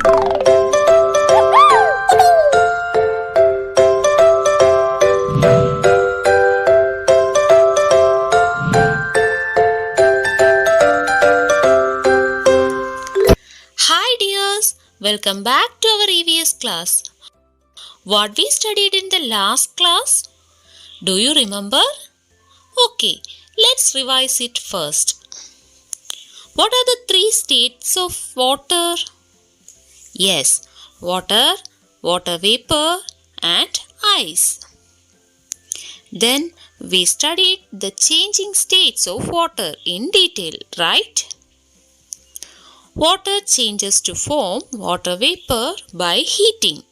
Hi dears, welcome back to our EVS class. What we studied in the last class? Do you remember? Okay, let's revise it first. What are the three states of water? Yes, water, water vapor and ice. Then we studied the changing states of water in detail, right? Water changes to form water vapor by heating,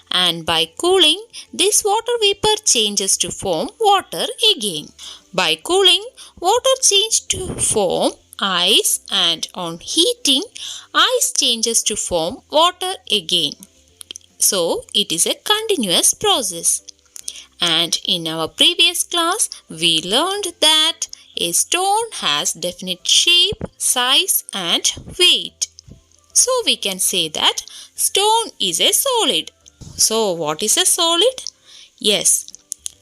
and by cooling this water vapor changes to form water again. By cooling, water changes to form ice, and on heating ice changes to form water again. So it is a continuous process. And in our previous class we learned that a stone has definite shape, size and weight. So we can say that stone is a solid. So what is a solid? Yes,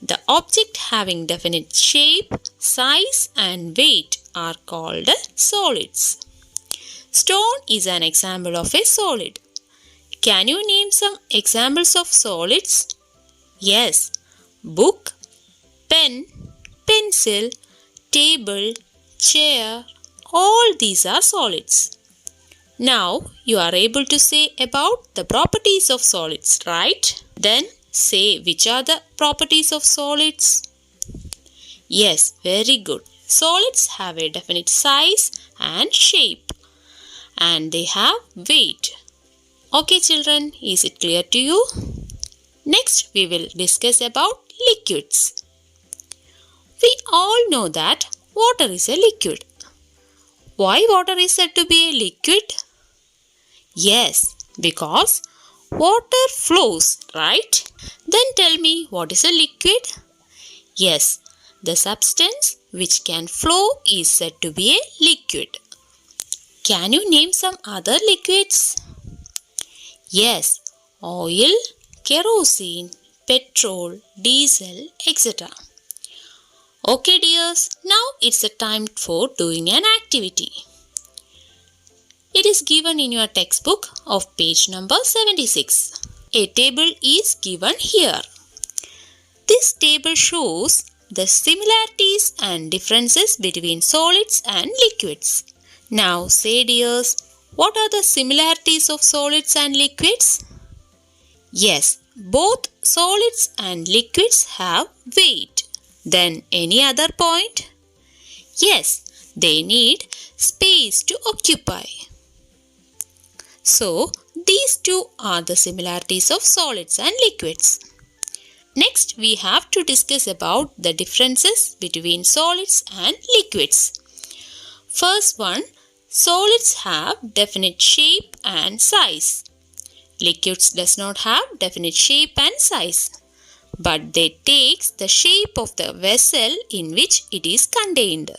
the object having definite shape, size and weight are called solids. Stone is an example of a solid. Can you name some examples of solids? Yes, book, pen, pencil, table, chair, all these are solids. Now you are able to say about the properties of solids, right? Then say which are the properties of solids. Yes, very good. Solids have a definite size and shape, and they have weight. Okay children, is it clear to you? Next we will discuss about liquids. We all know that water is a liquid. Why water is said to be a liquid? Yes, because water flows, right? Then tell me, what is a liquid? Yes, the substance which can flow is said to be a liquid. Can you name some other liquids? Yes, oil, kerosene, petrol, diesel, etc. Okay dears, now it's the time for doing an activity. It is given in your textbook of page number 76. A table is given here. This table shows the similarities and differences between solids and liquids. Now say dears, what are the similarities of solids and liquids? Yes, both solids and liquids have weight. Then any other point? Yes, they need space to occupy. So, these two are the similarities of solids and liquids. Next, we have to discuss about the differences between solids and liquids. First one, solids have definite shape and size. Liquids does not have definite shape and size, but they takes the shape of the vessel in which it is contained.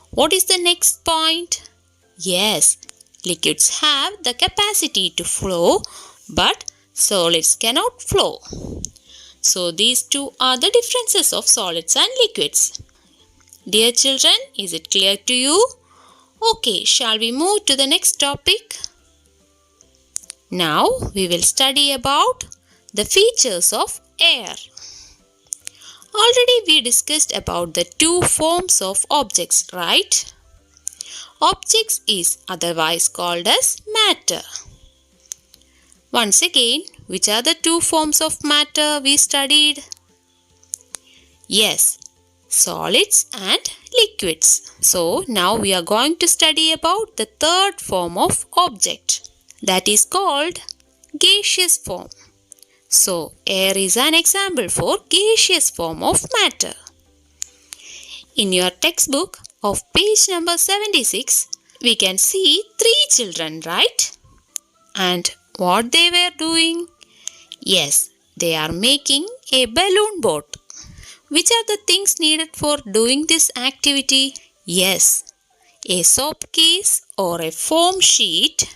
What is the next point? Yes, liquids have the capacity to flow, but solids cannot flow. So these two are the differences of solids and liquids. Dear children, is it clear to you? Okay, shall we move to the next topic? Now we will study about the features of air. Already we discussed about the two forms of objects, right? Objects is otherwise called as matter. Once again, which are the two forms of matter we studied? Yes, solids and liquids. So now we are going to study about the third form of object, that is called gaseous form. So air is an example for gaseous form of matter. In your textbook of page number 76, we can see three children, right? And what they were doing? Yes, they are making a balloon boat. Which are the things needed for doing this activity? Yes, a soap case or a foam sheet,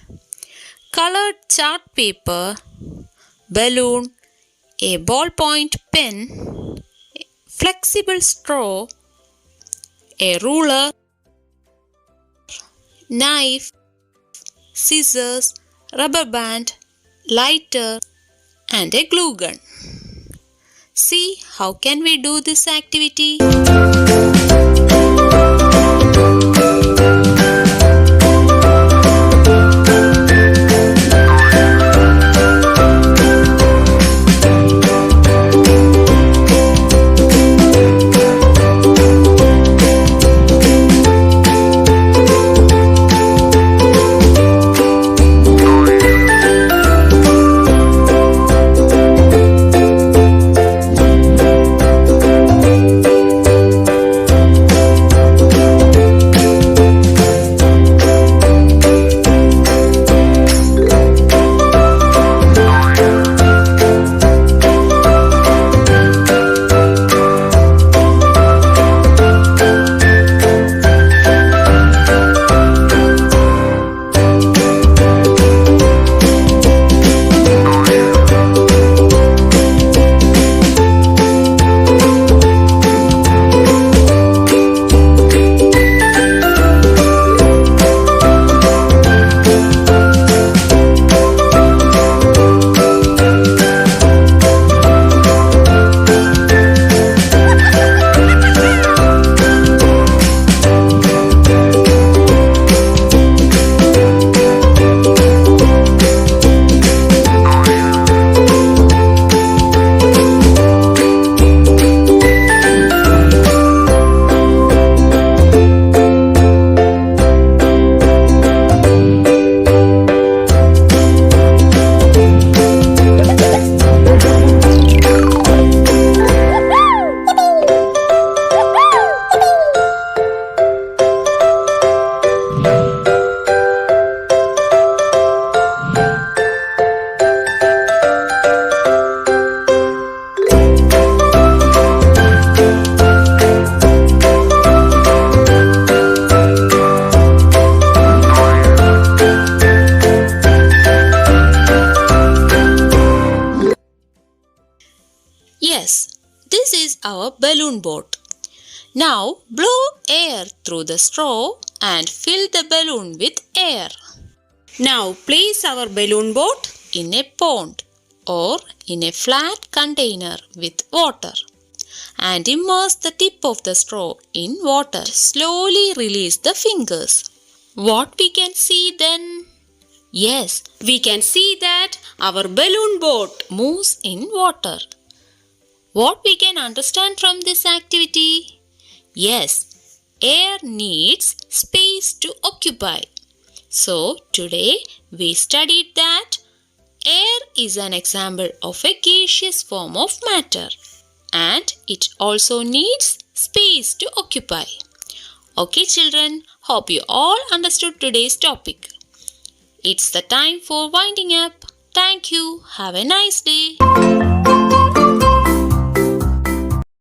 colored chart paper, balloon, a ballpoint pen, flexible straw, a ruler, knife, scissors, rubber band, lighter, and a glue gun. See how can we do this activity? Yes, this is our balloon boat. Now blow air through the straw and fill the balloon with air. Now place our balloon boat in a pond or in a flat container with water and immerse the tip of the straw in water. Slowly release the fingers. What we can see then? Yes, we can see that our balloon boat moves in water. What we can understand from this activity? Yes, air needs space to occupy. So today we studied that air is an example of a gaseous form of matter and it also needs space to occupy. Okay children, hope you all understood today's topic. It's the time for winding up. Thank you. Have a nice day.